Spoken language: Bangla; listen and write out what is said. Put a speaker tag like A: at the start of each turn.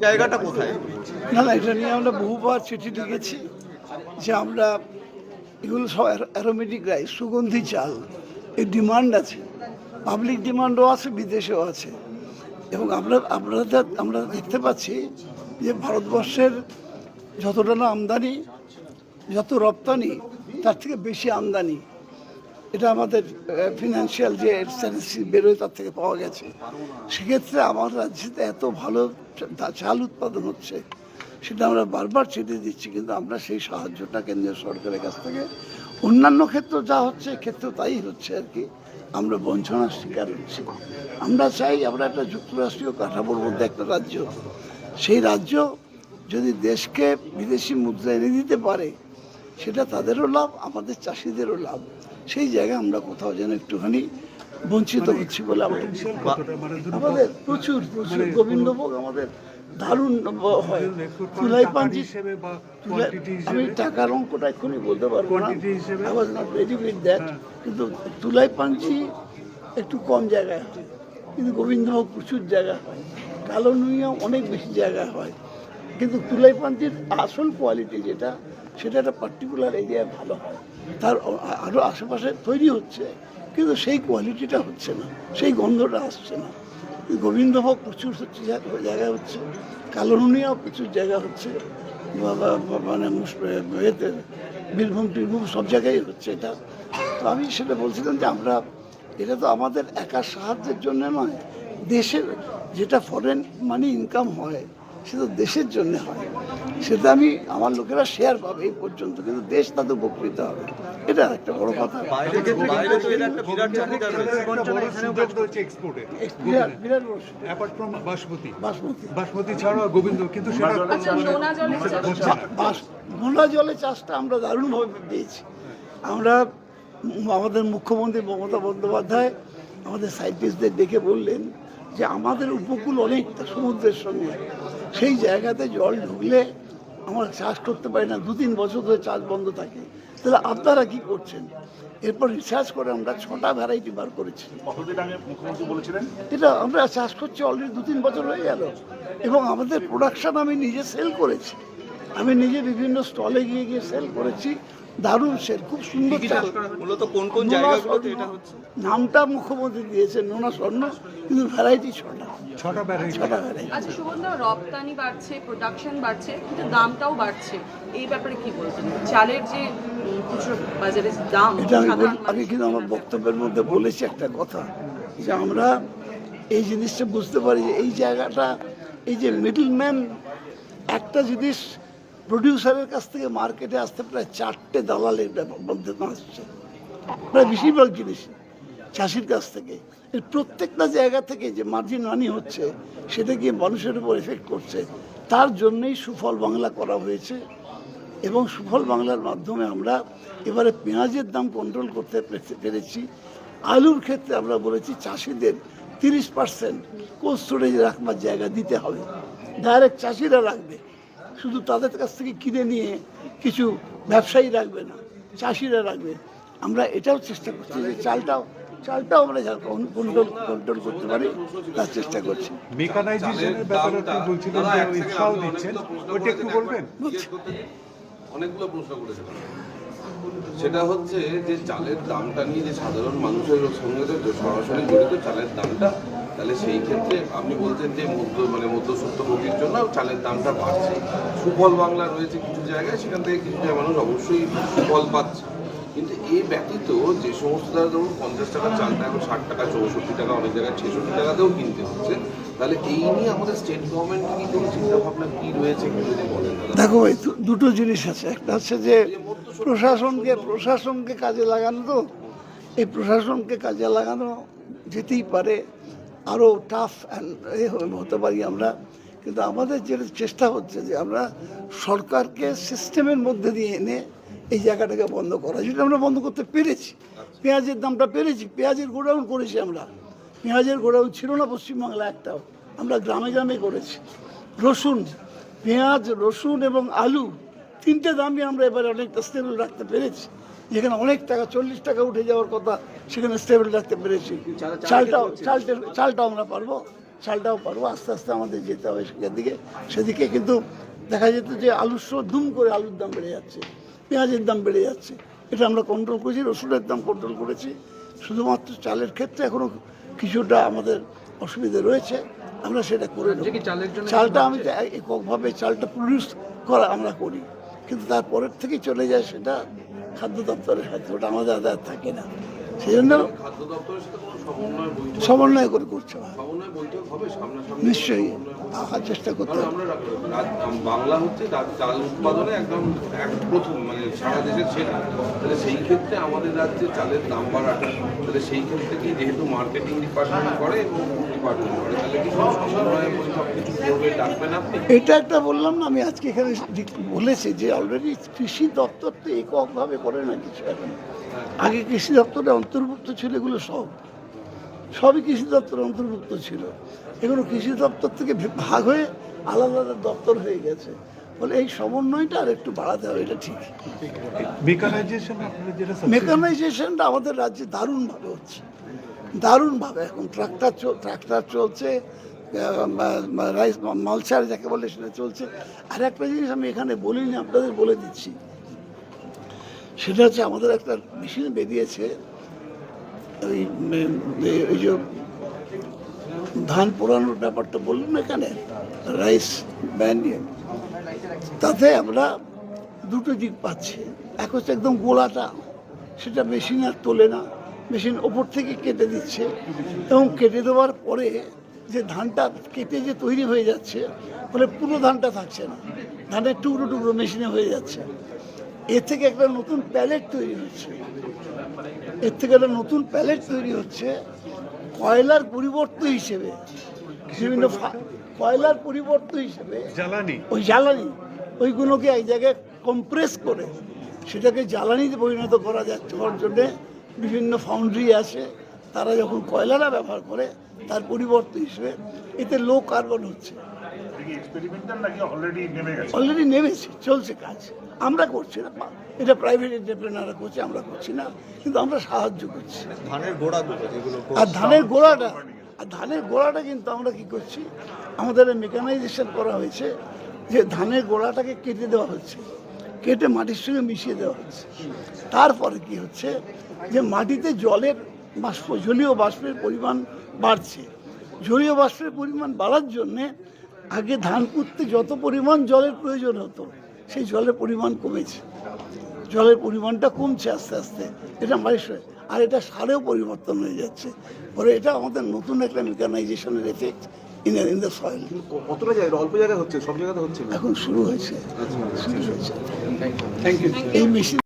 A: জায়গাটা কোথায়?
B: না না, এটা নিয়ে আমরা বহুবার চিঠি লিখেছি যে আমরা এগুলো সব অ্যারোমেটিক রাইস, সুগন্ধি চাল, এর ডিমান্ড আছে, পাবলিক ডিমান্ডও আছে, বিদেশেও আছে। এবং আমরা দেখতে পাচ্ছি যে ভারতবর্ষের যতটা না আমদানি, যত রপ্তানি, তার থেকে বেশি আমদানি। এটা আমাদের ফিনান্সিয়াল যে স্ট্যাটিস্টিক্স বেরোয় তার থেকে পাওয়া গেছে। সেক্ষেত্রে আমার রাজ্যেতে এত ভালো চাল উৎপাদন হচ্ছে, সেটা আমরা বারবার চিঠি দিচ্ছি, কিন্তু আমরা সেই সাহায্যটা কেন্দ্রীয় সরকারের কাছ থেকে অন্যান্য ক্ষেত্রে যা হচ্ছে ক্ষেত্রেও তাই হচ্ছে আর কি। আমরা বঞ্চনার শিকার হচ্ছি। আমরা চাই আমরা একটা যুক্তরাষ্ট্রীয় কাঠামোর মধ্যে একটা রাজ্য, সেই রাজ্য যদি দেশকে বিদেশি মুদ্রা এনে দিতে পারে, সেটা তাদেরও লাভ, আমাদের চাষিদেরও লাভ। সেই জায়গায় আমরা কোথাও যেন একটুখানি বঞ্চিত হচ্ছি বলে আমাদের প্রচুর প্রচুর গোবিন্দভোগ আমাদের দারুণ হয়। তুলাই পাঞ্জি, আমি টাকার অঙ্কটা এক্ষুনি বলতে পারবো না, কিন্তু তুলাই পাঞ্জি একটু কম জায়গায় হয়, কিন্তু গোবিন্দভোগ প্রচুর জায়গায় হয়, কালো নুইয়া অনেক বেশি জায়গায় হয়। কিন্তু তুলাই পাঞ্জির আসল কোয়ালিটি যেটা, সেটা একটা পার্টিকুলার এরিয়ায় ভালো হয়, তার আরও আশেপাশে তৈরি হচ্ছে, কিন্তু সেই কোয়ালিটিটা হচ্ছে না, সেই গন্ধটা আসছে না। গোবিন্দভোগ প্রচুর হচ্ছে জায়গা হচ্ছে, কালোনুনিয়াও প্রচুর জায়গা হচ্ছে, মানে বীরভূম টিরভূম সব জায়গায় হচ্ছে এটা। তো আমি সেটা বলছিলাম যে আমরা, এটা তো আমাদের একা সাহায্যের জন্য নয়, দেশের যেটা ফরেন মানি ইনকাম হয় সেটা দেশের জন্য হয়, সেটা আমি আমার লোকেরা শেয়ার পাবে এই পর্যন্ত, কিন্তু দেশ তাদের উপকৃত হবে, এটা একটা বড় কথা। নোনা জলে চাষটা আমরা দারুণভাবে পেয়েছি। আমরা আমাদের মুখ্যমন্ত্রী মমতা বন্দ্যোপাধ্যায় আমাদের সাইন্টিস্টদের ডেকে বললেন যে আমাদের উপকূল অনেকটা সমুদ্রের সঙ্গে, সেই জায়গাতে জল ঢুকলে আমরা চাষ করতে পারি না, 2-3 বছর ধরে চাষ বন্ধ থাকে। তাহলে আপনারা কি করছেন? এরপর রিসার্চ করে আমরা 6টা ভ্যারাইটি বার করেছি। এটা আমরা চাষ করছি অলরেডি 2-3 বছর হয়ে গেল, এবং আমাদের প্রোডাকশন আমি নিজে সেল করেছি, আমি নিজে বিভিন্ন স্টলে গিয়ে গিয়ে সেল করেছি, দারুণ সেল, খুব সুন্দর চাল।
A: মূলত কোন কোন জায়গাগুলোতে এটা হচ্ছে?
B: নামটা মুখ্যমন্ত্রী দিয়েছেন নোনা স্বর্ণ, কিন্তু ভ্যারাইটি 6টা ভ্যারাইটি।
C: আচ্ছা সুগন্ধা, রপ্তানি বাড়ছে, প্রোডাকশন বাড়ছে, কিন্তু দামটাও বাড়ছে, এই ব্যাপারে কি বলছেন? চালের যে খুচরো বাজারে দাম,
B: এটা আমি কিন্তু আমার বক্তব্যের মধ্যে বলেছি একটা কথা, যে আমরা এই জিনিসটা বুঝতে পারি যে এই জায়গাটা, এই যে মিডলম্যান, একটা জিনিস প্রডিউসারের কাছ থেকে মার্কেটে আসতে প্রায় 4টে দালালের মধ্যে আসছে, প্রায় বেশিরভাগ জিনিস চাষির কাছ থেকে। এর প্রত্যেকটা জায়গা থেকে যে মার্জিন মানি হচ্ছে, সেটা গিয়ে মানুষের উপর এফেক্ট করছে। তার জন্যই সুফল বাংলা করা হয়েছে, এবং সুফল বাংলার মাধ্যমে আমরা এবারে পেঁয়াজের দাম কন্ট্রোল করতে পেরেছি। আলুর ক্ষেত্রে আমরা বলেছি চাষিদের 30% কোল্ড স্টোরেজে রাখবার জায়গা দিতে হবে, ডাইরেক্ট চাষিরা রাখবে, শুধু তাদের কাছ থেকে কিনে নিয়ে কিছু ব্যবসায়ী রাখবে না, চাষিরা রাখবে। আমরা এটাও চেষ্টা করছি যে চালটাও আমরা কন্ট্রোল করতে পারি, তার চেষ্টা করছি।
D: মেকানাইজেশনের ব্যাপারে আপনি বলছিলেন যে উৎসাহ দিচ্ছেন, ওটা একটু বলবেন?
E: অনেকগুলো প্রশ্ন করেছিলাম, সেটা হচ্ছে যে চালের দামটা নিয়ে যে সাধারণ মানুষের সঙ্গে সরাসরি জড়িত চালের দামটা, তাহলে সেই ক্ষেত্রে আপনি বলছেন যে মধ্যস্বত্বভোগীর জন্য চালের দামটা বাড়ছে। সুফল বাংলা রয়েছে কিছু জায়গায়, সেখান থেকে কিছু মানুষ অবশ্যই সুফল পাচ্ছে, কিন্তু এই ব্যতীত যে সমস্ত দ্বারা ধরুন 50 টাকা চালটা এখন 60 টাকা, 64 টাকা, অনেক জায়গায় 66 টাকাতেও কিনতে হচ্ছে, তাহলে এই নিয়ে আমাদের স্টেট গভর্নমেন্ট কি কোনো চিন্তা ভাবনা কি রয়েছে যদি বলেন?
B: দেখো ভাই, দুটো জিনিস আছে, একটা হচ্ছে যে প্রশাসনকে কাজে লাগানো, তো এই প্রশাসনকে কাজে লাগানো যেতেই পারে, আরও টাফ হতে পারি আমরা, কিন্তু আমাদের যে চেষ্টা হচ্ছে যে আমরা সরকারকে সিস্টেমের মধ্যে দিয়ে এনে এই জায়গাটাকে বন্ধ করা, যেটা আমরা বন্ধ করতে পেরেছি। পেঁয়াজের দামটা পেরেছি, পেঁয়াজের গোডাউন করেছি আমরা, পেঁয়াজের গোডাউন ছিল না পশ্চিমবাংলা একটাও, আমরা গ্রামে গ্রামে করেছি। পেঁয়াজ, রসুন এবং আলু 3টে দামই আমরা এবারে অনেকটা স্টেবল রাখতে পেরেছি, যেখানে অনেক টাকা 40 টাকা উঠে যাওয়ার কথা, সেখানে স্টেবল রাখতে পেরেছি। চালটাও আমরা পারবো, চালটাও পারবো। আস্তে আস্তে আমাদের যেতে হবে সেদিকে কিন্তু দেখা যেত যে আলুর সময় দুম করে আলুর দাম বেড়ে যাচ্ছে, পেঁয়াজের দাম বেড়ে যাচ্ছে। এটা আমরা কন্ট্রোল করেছি, রসুনের দাম কন্ট্রোল করেছি। শুধুমাত্র চালের ক্ষেত্রে এখনো কিছুটা আমাদের অসুবিধা রয়েছে, আমরা সেটা করে নেব। চালটা আমি এককভাবে চালটা প্রডিউস করা আমরা করি, কিন্তু তারপরের থেকে চলে যায় সেটা খাদ্য দপ্তরের সাথে, ওটা আমাদের আদায় থাকে না। সেই জন্য
E: খাদ্য দপ্তরের সাথে কোনো সমন্বয় বৈঠক
B: সমন্বয় করে করতে হয়।
E: সমন্বয় বৈঠক হবে সামনাসামনি?
B: নিশ্চয়ই আসার চেষ্টা করতে
E: কারণ
B: হবে।
E: আমরা বাংলা হচ্ছে চাল উৎপাদনে একদম প্রথম, মানে সারা দেশের সেরা। তাহলে সেই ক্ষেত্রে আমাদের রাজ্যে চালের দাম বাড়াটা, তাহলে সেই ক্ষেত্রে কি, যেহেতু মার্কেটিং ডিপার্টমেন্ট করে এবং ডিপার্টমেন্ট করে, তাহলে কি সমন্বয় বৈঠক কিছু করবে, ডাকবেন আপনি?
B: এটা একটা বললাম না আমি আজকে এখানে বলেছি যে অলরেডি কৃষি দপ্তর তো এককভাবে করে না কিছু এখন। আগে কৃষি দপ্তরে অন্তর্ভুক্ত ছিল এগুলো সবই কৃষি দপ্তরে অন্তর্ভুক্ত ছিল। এগুলো কৃষি দপ্তর থেকে ভাগ হয়ে আলাদা আলাদা দপ্তর হয়ে গেছে, বলে এই সমন্বয়টা আর একটু বাড়াতে হবে, এটা ঠিক।
D: মেকানাইজেশন আপনারা যেটা
B: মেকানাইজেশনটা আমাদের রাজ্যে দারুণভাবে হচ্ছে, দারুণভাবে। এখন ট্রাক্টর চলছে, রাইস মালচার যাকে বলে সেটা চলছে। আর একটা জিনিস আমি এখানে বলিনি, আপনাদের বলে দিচ্ছি, সেটা হচ্ছে আমাদের একটা মেশিন বেরিয়েছে, ওই যে ধান পোড়ানোর ব্যাপারটা বললাম এখানে, রাইস ব্যান্ড, তাতে আমরা দুটো দিক পাচ্ছি। এক হচ্ছে একদম গোলাটা, সেটা মেশিন আর তোলে না, মেশিন ওপর থেকে কেটে দিচ্ছে, এবং কেটে দেওয়ার পরে যে ধানটা কেটে যে তৈরি হয়ে যাচ্ছে, ফলে পুরো ধানটা থাকছে না, ধানের টুকরো টুকরো মেশিনে হয়ে যাচ্ছে। এর থেকে একটা নতুন প্যালেট তৈরি হচ্ছে, কয়লার পরিবর্তন হিসেবে, বিভিন্ন কয়লার পরিবর্তন হিসেবে জ্বালানি ওইগুলোকে এক জায়গায় কম্প্রেস করে সেটাকে জ্বালানিতে পরিণত করা যাচ্ছে। হওয়ার জন্যে বিভিন্ন ফাউন্ড্রি আছে, তারা যখন কয়লাটা ব্যবহার করে তার পরিবর্তন হিসেবে এতে লো কার্বন হচ্ছে। অলরেডি নেমেছে, চলছে কাজ, আমরা করছি না, এটা প্রাইভেট এন্টারপ্রেনাররা করছে, আমরা করছি না, কিন্তু আমরা সাহায্য করছি।
A: ধানের গোড়াগুলো যেগুলো
B: আর ধানের গোড়াটা কিন্তু আমরা কি করছি, আমাদের মেকানাইজেশন করা হয়েছে, যে ধানের গোড়াটাকে কেটে দেওয়া হচ্ছে, কেটে মাটির সঙ্গে মিশিয়ে দেওয়া হচ্ছে। তারপরে কি হচ্ছে, যে মাটিতে জলীয় বাষ্পের পরিমাণ বাড়ছে। জলীয় বাষ্পের পরিমাণ বাড়ার জন্যে আগে ধান পুঁততে যত পরিমাণ জলের প্রয়োজন হতো, সেই জলের পরিমাণ কমেছে, জলের পরিমাণটা কমছে আস্তে আস্তে, এটা আর এটা সারেও পরিবর্তন হয়ে যাচ্ছে। পরে এটা আমাদের নতুন একটা মেকানাইজেশনের এফেক্ট ইন দ্য সয়েল।
A: কতটা জায়গায়, অল্প জায়গায় হচ্ছে, সব জায়গাতে হচ্ছে না,
B: এখন শুরু হয়েছে।
A: Thank you.
B: এই মেশিন